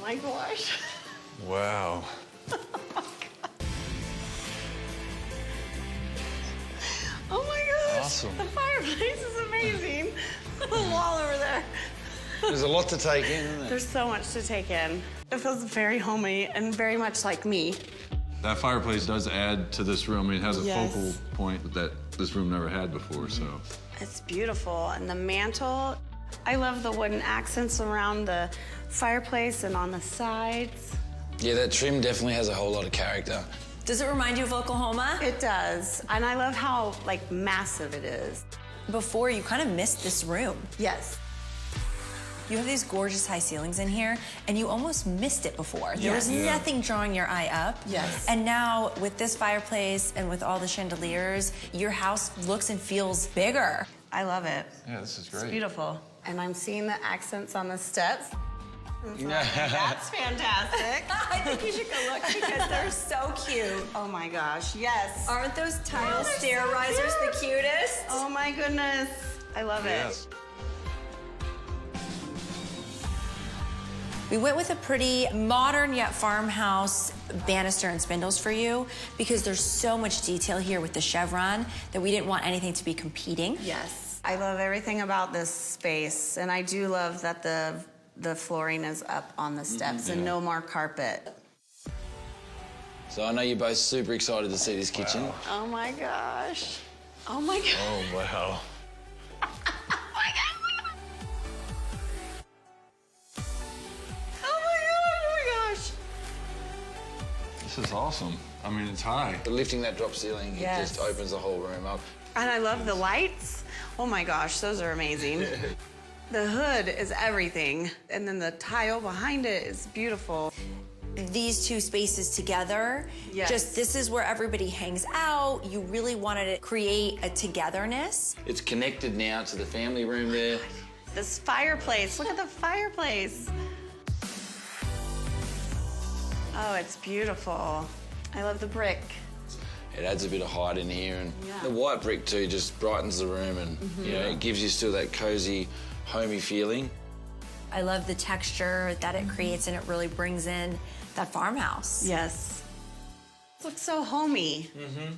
my gosh. Wow. Oh my gosh. Awesome. The fireplace is amazing. The wall over there. There's a lot to take in, isn't there? There's so much to take in. It feels very homey and very much like me. That fireplace does add to this room. I mean, it has a Yes. focal point that this room never had before, so. It's beautiful. And the mantle, I love the wooden accents around the fireplace and on the sides. Yeah, that trim definitely has a whole lot of character. Does it remind you of Oklahoma? It does. And I love how, like, massive it is. Before, you kind of missed this room. Yes. You have these gorgeous high ceilings in here, and you almost missed it before. There was Yes. nothing drawing your eye up. Yes. And now, with this fireplace and with all the chandeliers, your house looks and feels bigger. I love it. Yeah, this is It's great. beautiful. And I'm seeing the accents on the steps. That's fantastic. I think you should go look because they're so cute. Oh my gosh, yes. Aren't those tile they're stair so risers cute. the cutest? Oh my goodness. I love Yes. it. We went with a pretty modern yet farmhouse banister and spindles for you because there's so much detail here with the chevron that we didn't want anything to be competing. Yes. I love everything about this space, and I do love that the flooring is up on the steps and no more carpet. So I know you're both super excited to see this kitchen. Oh my gosh. Oh my gosh. Oh, wow. Oh my gosh. This is awesome. I mean, it's high. But lifting that drop ceiling, Yes. it just opens the whole room up. And I love the lights. Oh my gosh, those are amazing. The hood is everything. And then the tile behind it is beautiful. These two spaces together, Yes. just this is where everybody hangs out. You really wanted to create a togetherness. It's connected now to the family room there. This fireplace, look at the fireplace. Oh, it's beautiful. I love the brick. It adds a bit of height in here, and Yeah. the white brick too just brightens the room, and you know, it gives you still that cozy, homey feeling. I love the texture that it creates, and it really brings in that farmhouse. Yes. It looks so homey.